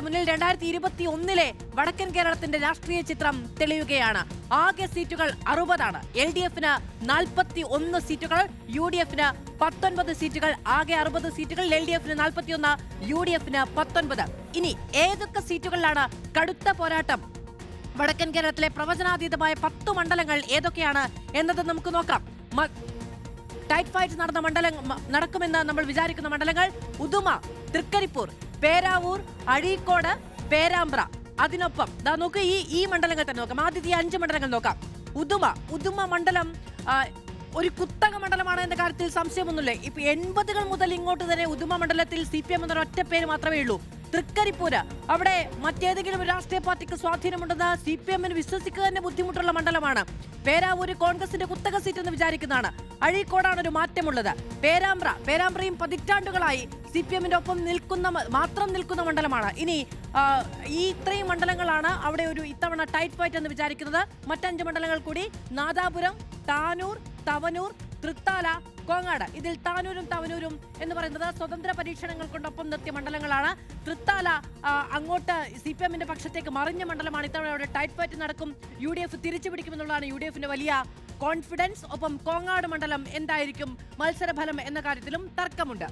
നമ്മുടെ മുന്നിൽ 2021 വടക്കൻ കേരളത്തിന്റെ രാഷ്ട്രീയ ചിത്രം തെളിയുകയാണ്. ആകെ സീറ്റുകൾ 60ആണ്. LDF-ന് 41 സീറ്റുകൾ, UDF-ന് 19 സീറ്റുകൾ. ആകെ 60 സീറ്റുകൾ, LDF-ന് 41, UDF-ന് 19. ഇനി ഏതൊക്കെ സീറ്റുകളിലാണ് കടുത്ത പോരാട്ടം? വടക്കൻ കേരളത്തിലെ പ്രവചനാതീതമായ 10 മണ്ഡലങ്ങൾ ഏതൊക്കെയാണ് എന്നത് നമുക്ക് നോക്കാം. ടൈറ്റ് ഫൈറ്റ് നടക്കുമെന്ന് നമ്മൾ വിചാരിക്കുന്ന മണ്ഡലങ്ങൾ: ഉദുമ, തൃക്കരിപ്പൂർ, പേരാവൂർ, അഴീക്കോട്, പേരാമ്പ്ര. അതിനൊപ്പം നോക്ക്, ഈ മണ്ഡലങ്ങൾ തന്നെ നോക്കാം. ആദ്യത്തെ 5 മണ്ഡലങ്ങൾ നോക്കാം. ഉദുമ മണ്ഡലം ഒരു കുത്തക മണ്ഡലമാണ് എന്ന കാര്യത്തിൽ സംശയമൊന്നുമില്ല. ഇപ്പൊ 80കൾ മുതൽ ഇങ്ങോട്ട് തന്നെ ഉദുമ മണ്ഡലത്തിൽ CPM എന്നൊരു ഒറ്റ പേര് മാത്രമേ ഉള്ളൂ. തൃക്കരിപ്പൂര്, അവിടെ മറ്റേതെങ്കിലും രാഷ്ട്രീയ പാർട്ടിക്ക് സ്വാധീനമുണ്ടെന്ന് CPM-ന് വിശ്വസിക്കുക തന്നെ ബുദ്ധിമുട്ടുള്ള മണ്ഡലമാണ്. പേരാവൂര് കോൺഗ്രസിന്റെ കുത്തക സീറ്റ് എന്ന് വിചാരിക്കുന്നതാണ്. അഴീക്കോടാണ് ഒരു മാറ്റമുള്ളത്. പേരാമ്പ്രയും പതിറ്റാണ്ടുകളായി CPM-ന്റെ ഒപ്പം മാത്രം നിൽക്കുന്ന മണ്ഡലമാണ്. ഇനി ഈ ഇത്രയും മണ്ഡലങ്ങളാണ് അവിടെ ഒരു ഇത്തവണ ടൈറ്റ് ഫൈറ്റ് എന്ന് വിചാരിക്കുന്നത്. മറ്റ്5 മണ്ഡലങ്ങൾ കൂടി: നാദാപുരം, താനൂർ, തവനൂർ, തൃത്താല, കോങ്ങാട്. ഇതിൽ താനൂരും തവനൂരും എന്ന് പറയുന്നത് സ്വതന്ത്ര പരീക്ഷണങ്ങൾ കൊണ്ടൊപ്പം നിർത്തിയ മണ്ഡലങ്ങളാണ്. തൃത്താല അങ്ങോട്ട് CPM-ന്റെ പക്ഷത്തേക്ക് മറിഞ്ഞ മണ്ഡലമാണ്. ഇത്തവണ അവിടെ ടൈറ്റ് ഫൈറ്റ് നടക്കും. UDF തിരിച്ചു പിടിക്കുമെന്നുള്ളതാണ് UDF-ന്റെ വലിയ കോൺഫിഡൻസ്. ഒപ്പം കോങ്ങാട് മണ്ഡലം എന്തായിരിക്കും മത്സരഫലം എന്ന കാര്യത്തിലും തർക്കമുണ്ട്.